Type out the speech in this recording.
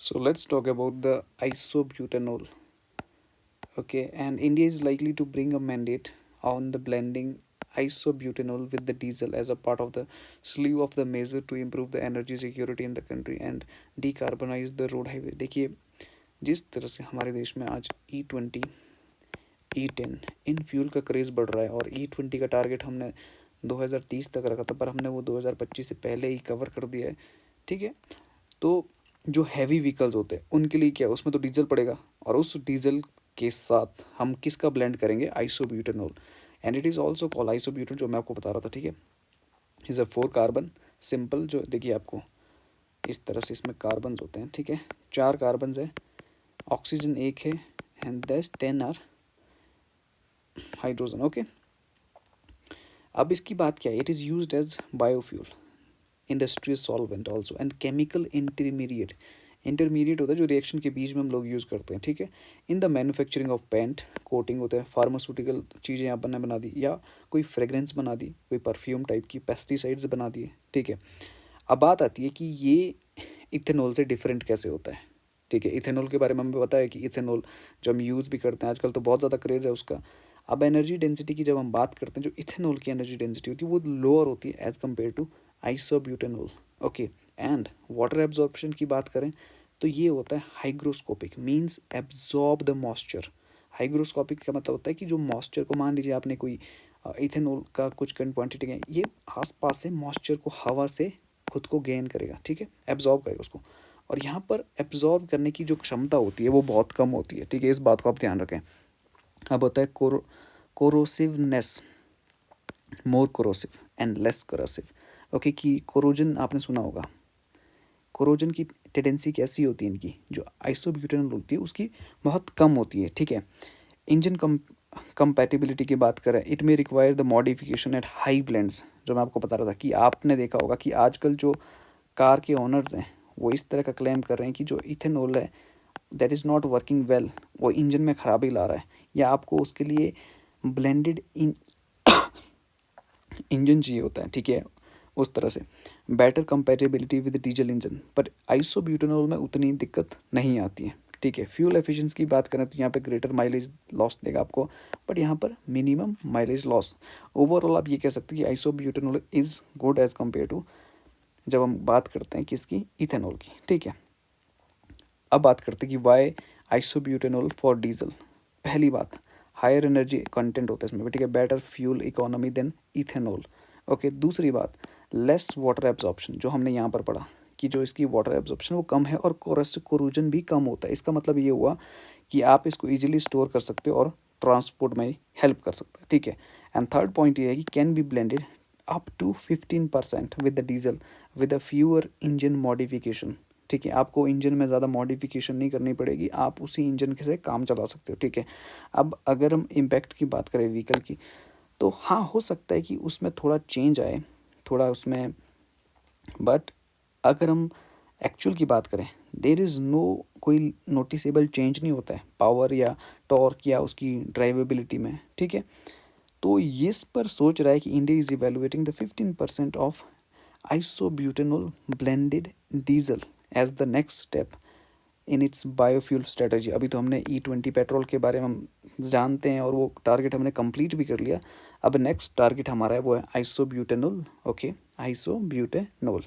So let's talk about the isobutanol. Okay, and India is likely to bring a mandate on the blending isobutanol with the diesel as a part of the slew of the measure to improve the energy security in the country and decarbonize the road highway. देखिए, जिस तरह से हमारे देश में आज E20 E10 in fuel का craze बढ़ रहा है और E20 का टारगेट हमने 2030 तक रखा था, पर हमने वो 2025 से पहले ही कवर कर दिया है। ठीक है, तो जो हैवी व्हीकल्स होते हैं उनके लिए क्या है, उसमें तो डीजल पड़ेगा, और उस डीजल के साथ हम किसका ब्लेंड करेंगे, isobutanol. And it is also call isobutane, जो मैं आपको बता रहा था। ठीक है, इज़ अ 4 कार्बन सिंपल, जो देखिए आपको इस तरह से इसमें कार्बन होते हैं। ठीक है, 4 कार्बन है, ऑक्सीजन एक है, एंड दस 10 आर हाइड्रोजन। ओके, अब इसकी बात क्या है, it is use as biofuel, industrial solvent also, and chemical intermediate. Intermediate होता है जो रिएक्शन के बीच में हम लोग यूज़ करते हैं। ठीक है, in the manufacturing of paint coating होता है, फार्मास्यूटिकल चीज़ें आपने बना दी, या कोई फ्रेगरेंस बना दी, कोई परफ्यूम टाइप की, पेस्टिसाइड्स बना दिए। ठीक है, अब बात आती है कि ये इथेनॉल से डिफरेंट कैसे होता है। ठीक है, इथेनॉल के बारे में हमें पता है कि इथेनॉल जो हम यूज़ भी करते हैं आजकल, तो बहुत ज़्यादा क्रेज़ है उसका। अब एनर्जी डेंसिटी की जब हम बात करते हैं, जो इथेनॉल की एनर्जी डेंसिटी होती है वो लोअर होती है as compare to isobutanol. Okay, and water absorption की बात करें तो ये होता है hygroscopic, means absorb the moisture. Hygroscopic का मतलब होता है कि जो मॉइस्चर को, मान लीजिए आपने कोई इथेनॉल का कुछ क्वांटिटी है, ये आसपास से मॉइस्चर को हवा से खुद को गेन करेगा। ठीक है, एब्जॉर्ब करेगा उसको, और यहाँ पर एब्जॉर्ब करने की जो क्षमता होती है वो बहुत कम होती है। ठीक है, इस बात को आप ध्यान रखें। अब होता है corrosiveness, more corrosive and less corrosive. Okay, कि कोरोजन आपने सुना होगा, कोरोजन की टेंडेंसी कैसी होती है इनकी, जो आइसोब्यूटेनॉल होती है उसकी बहुत कम होती है। ठीक है, इंजन कंपैटिबिलिटी की बात करें, it may require the modification at high blends, जो मैं आपको बता रहा था कि आपने देखा होगा कि आजकल जो कार के ओनर्स हैं वो इस तरह का क्लेम कर रहे हैं कि जो इथेनॉल है that is not working well, वो इंजन में खराबी ला रहा है, या आपको उसके लिए ब्लेंडेड इंजन चाहिए होता है। ठीक है, उस तरह से better compatibility with diesel engine, पर आइसोब्यूटेनॉल में उतनी दिक्कत नहीं आती है। ठीक है, फ्यूल एफिशिएंसी की बात करें तो यहाँ पे ग्रेटर माइलेज लॉस देगा आपको, बट यहाँ पर मिनिमम माइलेज लॉस। ओवरऑल आप ये कह सकते हैं कि isobutanol is good as compare to, जब हम बात करते हैं किसकी, इथेनॉल की। ठीक है, अब बात करते हैं कि वाई आइसोब्यूटेनॉल फॉर डीजल। पहली बात, हायर एनर्जी कंटेंट होता है इसमें। ठीक है, better fuel economy than ethanol. Okay, दूसरी बात, लेस वाटर एब्जॉर्प्शन, जो हमने यहाँ पर पढ़ा कि जो इसकी वाटर एब्जॉर्प्शन वो कम है, और कोरोजन भी कम होता है। इसका मतलब ये हुआ कि आप इसको इजीली स्टोर कर सकते हो और ट्रांसपोर्ट में हेल्प कर सकते हैं। ठीक है, एंड थर्ड पॉइंट ये है कि can be blended up to 15% with the diesel with a fewer engine modification. ठीक है, आपको इंजन में ज़्यादा मॉडिफिकेशन नहीं करनी पड़ेगी, आप उसी इंजन के से काम चला सकते हो। ठीक है, अब अगर हम इम्पैक्ट की बात करें व्हीकल की, तो हाँ हो सकता है कि उसमें थोड़ा चेंज आए, थोड़ा उसमें, बट अगर हम एक्चुअल की बात करें, देर इज़ नो कोई नोटिसेबल चेंज नहीं होता है पावर या टॉर्क या उसकी ड्राइवेबिलिटी में। ठीक है, तो इस पर सोच रहा है कि India is evaluating the 15% of isobutanol blended diesel as the next step in its biofuel strategy. अभी तो हमने E20 पेट्रोल के बारे में हम जानते हैं और वो टारगेट हमने कंप्लीट भी कर लिया। अब नेक्स्ट टारगेट हमारा है वो है आइसोब्यूटेनॉल। Okay, isobutanol.